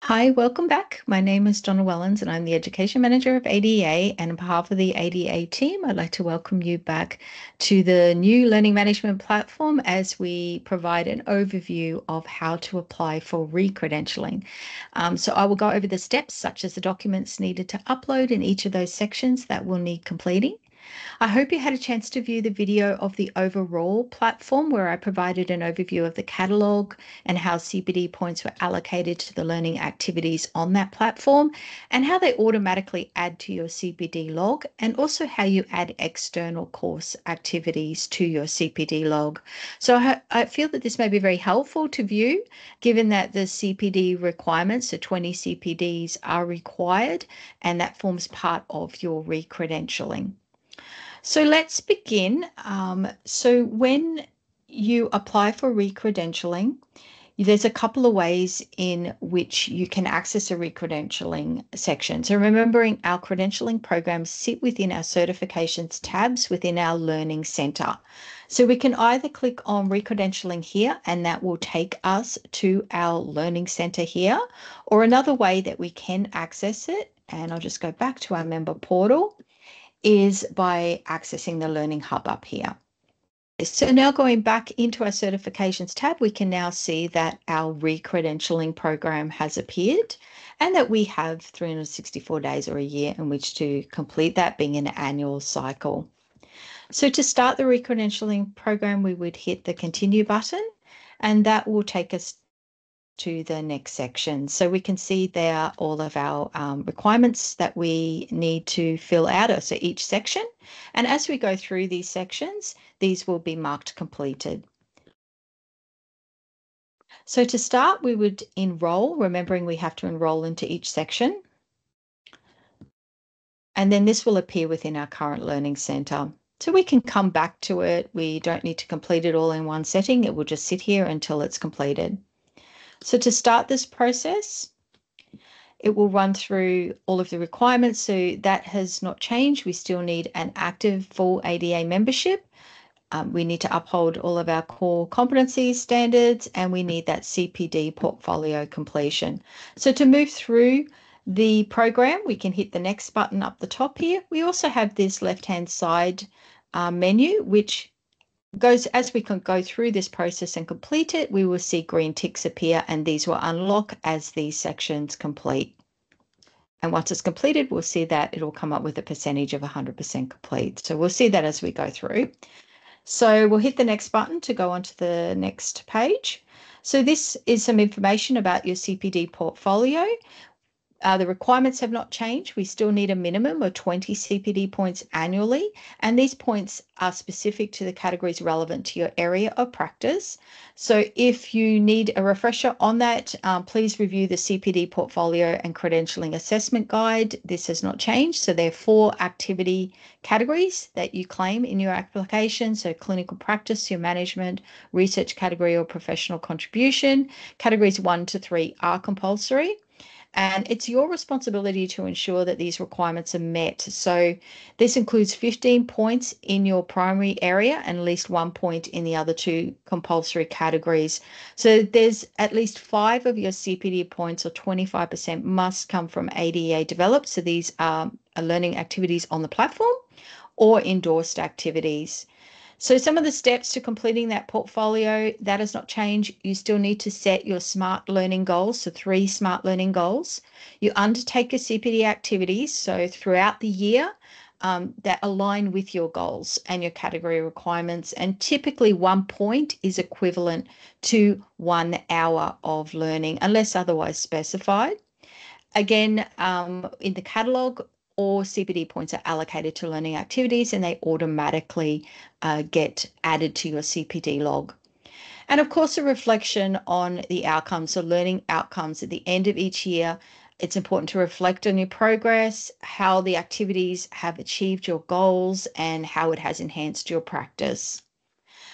Hi, welcome back. My name is Donna Wellens and I'm the Education Manager of ADEA. And on behalf of the ADEA team, I'd like to welcome you back to the new learning management platform as we provide an overview of how to apply for recredentialing. So I will go over the steps such as the documents needed to upload in each of those sections that will need completing. I hope you had a chance to view the video of the overall platform where I provided an overview of the catalogue and how CPD points were allocated to the learning activities on that platform and how they automatically add to your CPD log and also how you add external course activities to your CPD log. So I feel that this may be very helpful to view given that the CPD requirements, so 20 CPDs are required and that forms part of your recredentialing. So let's begin. So when you apply for recredentialing, there's a couple of ways in which you can access a recredentialing section. So remembering our credentialing programs sit within our certifications tabs within our Learning Centre. So we can either click on recredentialing here and that will take us to our Learning Centre here, or another way that we can access it, and I'll just go back to our member portal, is by accessing the Learning Hub up here. So now going back into our certifications tab, we can now see that our recredentialing program has appeared and that we have 364 days or a year in which to complete that, being an annual cycle. So to start the recredentialing program, we would hit the continue button and that will take us to the next section. So we can see there all of our requirements that we need to fill out, so each section. And as we go through these sections, these will be marked completed. So to start, we would enroll, remembering we have to enroll into each section. And then this will appear within our current Learning Centre. So we can come back to it. We don't need to complete it all in one setting. It will just sit here until it's completed. So to start this process, it will run through all of the requirements. So that has not changed. We still need an active full ADEA membership. We need to uphold all of our core competencies standards, and we need that CPD portfolio completion. So to move through the program, we can hit the next button up the top here. We also have this left-hand side menu, which goes, as we can go through this process and complete it, we will see green ticks appear and these will unlock as these sections complete. And once it's completed, we'll see that it will come up with a percentage of 100% complete. So we'll see that as we go through. So we'll hit the next button to go on to the next page. So this is some information about your CPD portfolio. The requirements have not changed. We still need a minimum of 20 CPD points annually, and these points are specific to the categories relevant to your area of practice. So if you need a refresher on that, please review the CPD portfolio and credentialing assessment guide. This has not changed. So there are 4 activity categories that you claim in your application. So clinical practice, your management, research category, or professional contribution. Categories 1 to 3 are compulsory. And it's your responsibility to ensure that these requirements are met. So this includes 15 points in your primary area and at least 1 point in the other 2 compulsory categories. So there's at least 5 of your CPD points, or 25%, must come from ADEA developed. So these are learning activities on the platform or endorsed activities. So some of the steps to completing that portfolio, that has not changed. You still need to set your SMART learning goals, so 3 SMART learning goals. You undertake your CPD activities, so throughout the year, that align with your goals and your category requirements. And typically 1 point is equivalent to 1 hour of learning, unless otherwise specified. Again, in the catalogue, all CPD points are allocated to learning activities and they automatically get added to your CPD log. And of course, a reflection on the outcomes, so learning outcomes at the end of each year. It's important to reflect on your progress, how the activities have achieved your goals, and how it has enhanced your practice.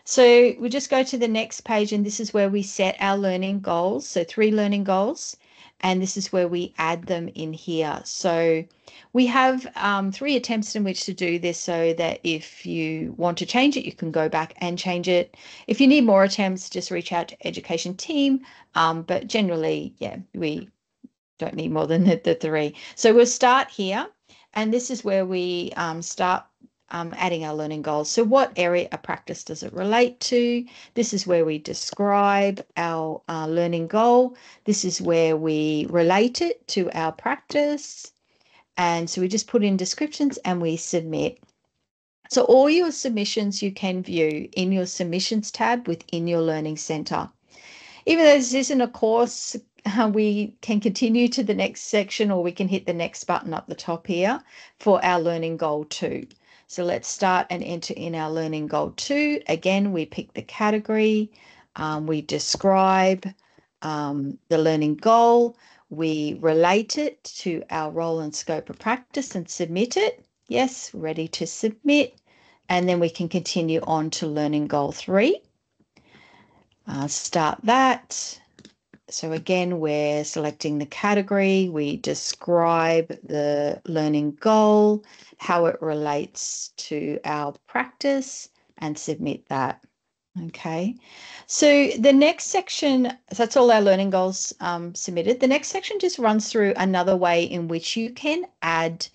So we just go to the next page, and this is where we set our learning goals. So 3 learning goals. And this is where we add them in here. So we have 3 attempts in which to do this, so that if you want to change it, you can go back and change it. If you need more attempts, just reach out to education team. But generally, yeah, we Don't need more than the 3. So we'll start here, and this is where we start adding our learning goals. So what area of practice does it relate to? This is where we describe our learning goal. This is where we relate it to our practice. And so we just put in descriptions and we submit. So all your submissions you can view in your submissions tab within your Learning Centre. Even though this isn't a course, we can continue to the next section, or we can hit the next button up the top here for our learning goal 2. So let's start and enter in our learning goal 2. Again, we pick the category, we describe the learning goal, we relate it to our role and scope of practice and submit it. Yes, ready to submit. And then we can continue on to learning goal 3. Start that. So again, we're selecting the category, we describe the learning goal, how it relates to our practice, and submit that. Okay, so the next section, so that's all our learning goals submitted. The next section just runs through another way in which you can add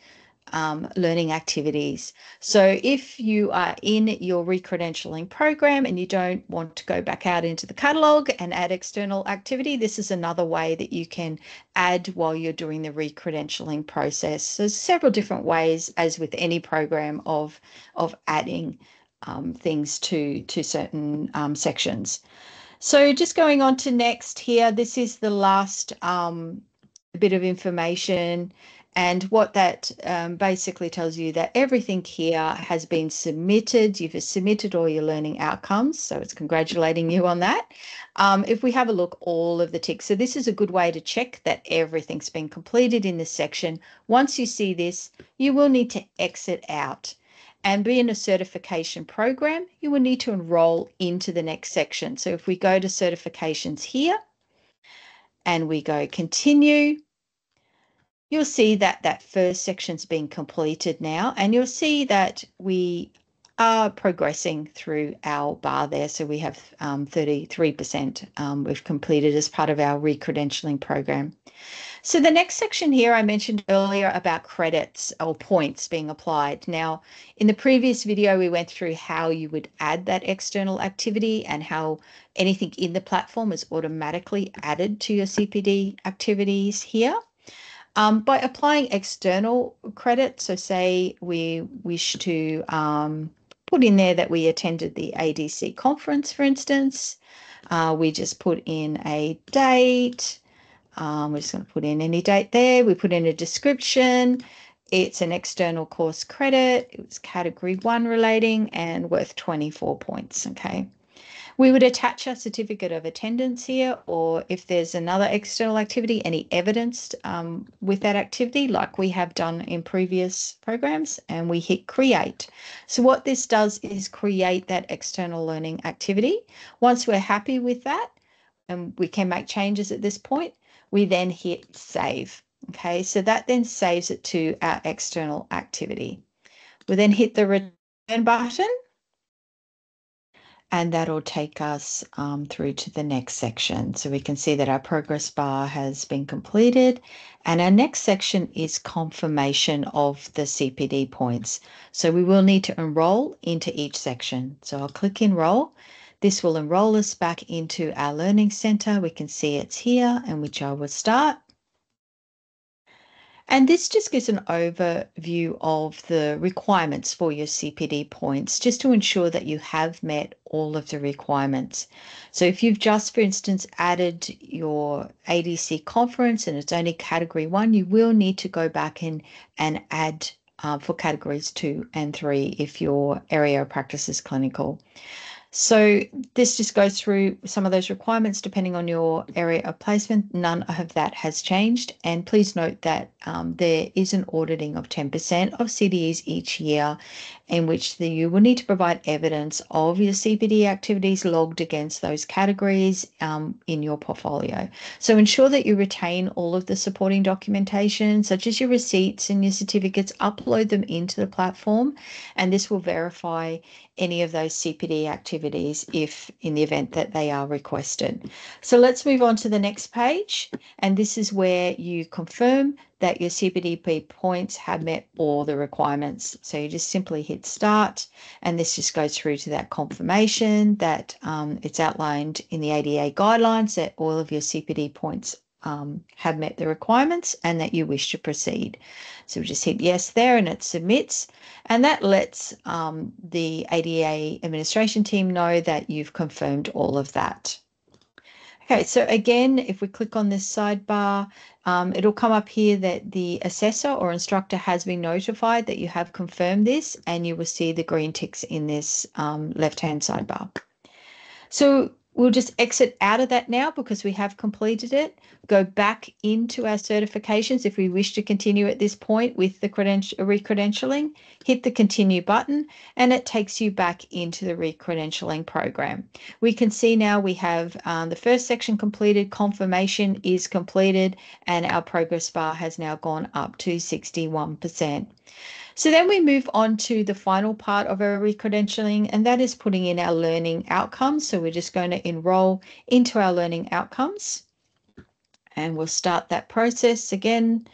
learning activities. So if you are in your recredentialing program and you don't want to go back out into the catalogue and add external activity, this is another way that you can add while you're doing the recredentialing process. So there's several different ways, as with any program, of adding things to certain sections. So just going on to next here, this is the last bit of information. And what that basically tells you that everything here has been submitted. You've submitted all your learning outcomes. So it's congratulating you on that. If we have a look, all of the ticks. So this is a good way to check that everything's been completed in this section. Once you see this, you will need to exit out. And be in a certification program, you will need to enroll into the next section. So if we go to certifications here and we go continue, you'll see that that first section's been completed now, and you'll see that we are progressing through our bar there. So we have 33% we've completed as part of our recredentialing program. So the next section here, I mentioned earlier about credits or points being applied. Now, in the previous video, we went through how you would add that external activity and how anything in the platform is automatically added to your CPD activities here. By applying external credit, so say we wish to put in there that we attended the ADC conference, for instance, we just put in a date. We're just going to put in any date there. We put in a description. It's an external course credit. It was category 1 relating and worth 24 points. Okay. We would attach a certificate of attendance here, or if there's another external activity, any evidence with that activity, like we have done in previous programs, and we hit create. So what this does is create that external learning activity. Once we're happy with that, and we can make changes at this point, we then hit save. Okay, so that then saves it to our external activity. We then hit the return button, and that'll take us through to the next section. So we can see that our progress bar has been completed, and our next section is confirmation of the CPD points. So we will need to enroll into each section. So I'll click enroll. This will enroll us back into our Learning Centre. We can see it's here, and which I will start. And this just gives an overview of the requirements for your CPD points, just to ensure that you have met all of the requirements. So if you've just, for instance, added your ADC conference and it's only category 1, you will need to go back in and add for categories 2 and 3 if your area of practice is clinical. So this just goes through some of those requirements depending on your area of placement. None of that has changed. And please note that there is an auditing of 10% of CDEs each year, in which you will need to provide evidence of your CPD activities logged against those categories in your portfolio. So ensure that you retain all of the supporting documentation, such as your receipts and your certificates, upload them into the platform, and this will verify any of those CPD activities activities if in the event that they are requested. So let's move on to the next page. And this is where you confirm that your CPDP points have met all the requirements. So you just simply hit start, and this just goes through to that confirmation that it's outlined in the ADEA guidelines that all of your CPD points have met the requirements and that you wish to proceed. So we just hit yes there and it submits, and that lets the ADEA administration team know that you've confirmed all of that. Okay, so again, if we click on this sidebar, it'll come up here that the assessor or instructor has been notified that you have confirmed this, and you will see the green ticks in this left-hand sidebar. So we'll just exit out of that now because we have completed it. Go back into our certifications if we wish to continue at this point with the recredentialing. Hit the continue button and it takes you back into the recredentialing program. We can see now we have the first section completed, confirmation is completed, and our progress bar has now gone up to 61%. So then we move on to the final part of our recredentialing, and that is putting in our learning outcomes. So we're just going to enroll into our learning outcomes, and we'll start that process again,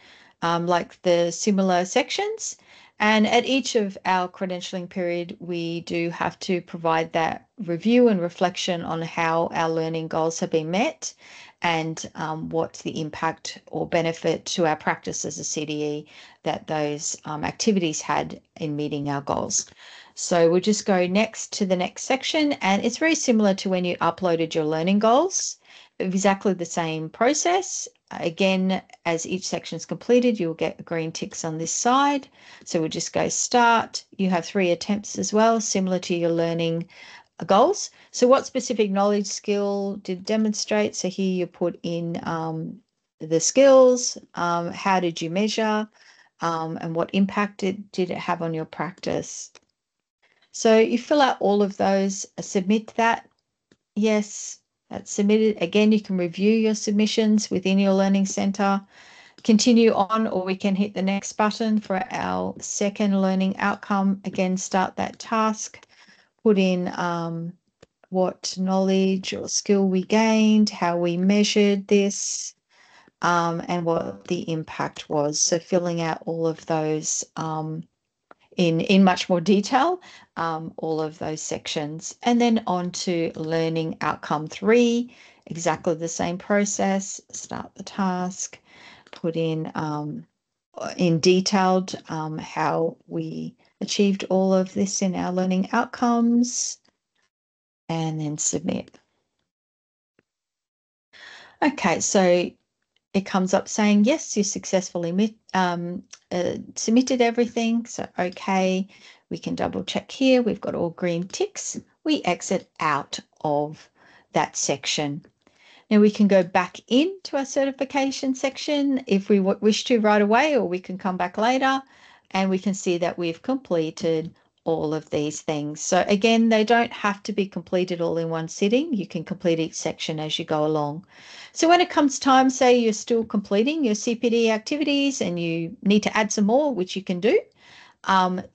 like the similar sections. And at each of our credentialing period, we do have to provide that review and reflection on how our learning goals have been met and what's the impact or benefit to our practice as a CDE that those activities had in meeting our goals. So we'll just go next to the next section, and it's very similar to when you uploaded your learning goals. Exactly the same process. Again, as each section is completed, you'll get green ticks on this side. So we'll just go start. You have 3 attempts as well, similar to your learning goals. So what specific knowledge skill did demonstrate? So here you put in the skills, how did you measure, and what impact did it have on your practice? So you fill out all of those, submit that. Yes, that's submitted. Again, you can review your submissions within your learning center. Continue on, or we can hit the next button for our second learning outcome. Again, start that task. Put in what knowledge or skill we gained, how we measured this, and what the impact was. So filling out all of those in much more detail, all of those sections. And then on to learning outcome 3, exactly the same process. Start the task, put in detailed how we achieved all of this in our learning outcomes, and then submit. Okay, so it comes up saying, yes, you successfully submitted everything. So, okay, we can double check here. We've got all green ticks. We exit out of that section. Now we can go back into our certification section if we wish to right away, or we can come back later, and we can see that we've completed all of these things. So again, they don't have to be completed all in one sitting. You can complete each section as you go along. So when it comes time, say you're still completing your CPD activities and you need to add some more, which you can do,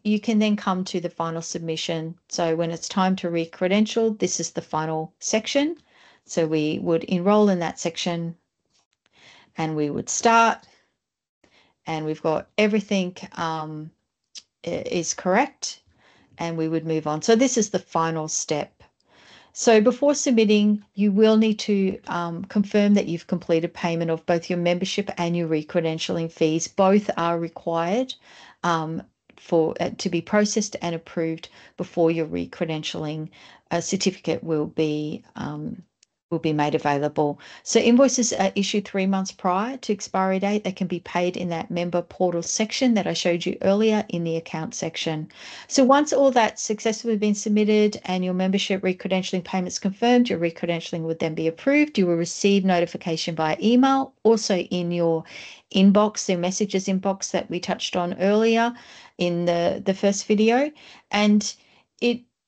you can then come to the final submission. So when it's time to re-credential, this is the final section. So we would enroll in that section and we would start, and we've got everything is correct, and we would move on. So this is the final step. So before submitting, you will need to confirm that you've completed payment of both your membership and your recredentialing fees. Both are required to be processed and approved before your recredentialing certificate will be made available. So invoices are issued 3 months prior to expiry date. They can be paid in that member portal section that I showed you earlier in the account section. So once all that's successfully been submitted and your membership recredentialing payments confirmed, your recredentialing would then be approved. You will receive notification via email, also in your inbox, the messages inbox that we touched on earlier in the first video. And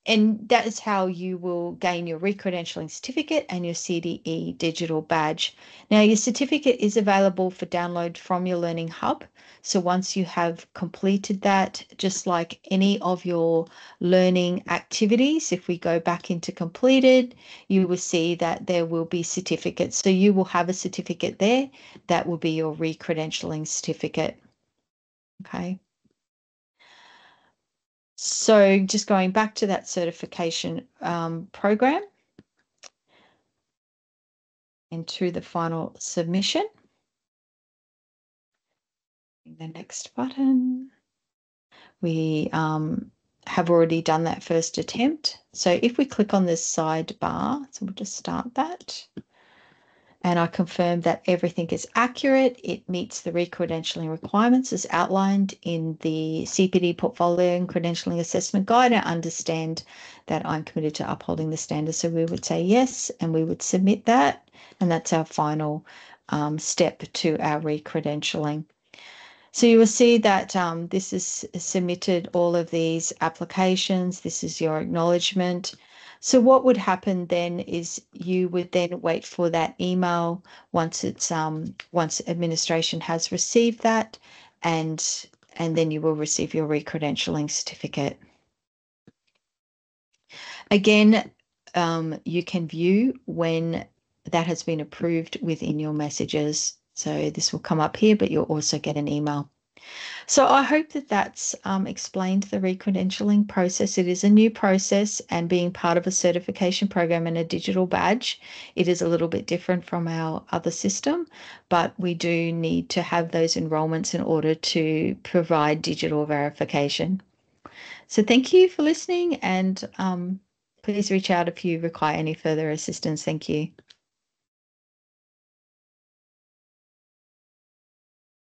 And that is how you will gain your recredentialing certificate and your CDE digital badge. Now, your certificate is available for download from your Learning Hub. So once you have completed that, just like any of your learning activities, if we go back into completed, you will see that there will be certificates. So you will have a certificate there that will be your recredentialing certificate. Okay. So just going back to that certification program and to the final submission. The next button. We have already done that first attempt. So if we click on this sidebar, so we'll just start that. And I confirm that everything is accurate. It meets the recredentialing requirements as outlined in the CPD Portfolio and Credentialing Assessment Guide. I understand that I'm committed to upholding the standards. So we would say yes, and we would submit that. And that's our final step to our recredentialing. So you will see that this is submitted all of these applications. This is your acknowledgement. So what would happen then is you would then wait for that email once it's once administration has received that, and then you will receive your recredentialing certificate. Again, you can view when that has been approved within your messages. So this will come up here, but you'll also get an email. So I hope that that's explained the recredentialing process. It is a new process, and being part of a certification program and a digital badge, it is a little bit different from our other system, but we do need to have those enrollments in order to provide digital verification. So thank you for listening, and please reach out if you require any further assistance. Thank you.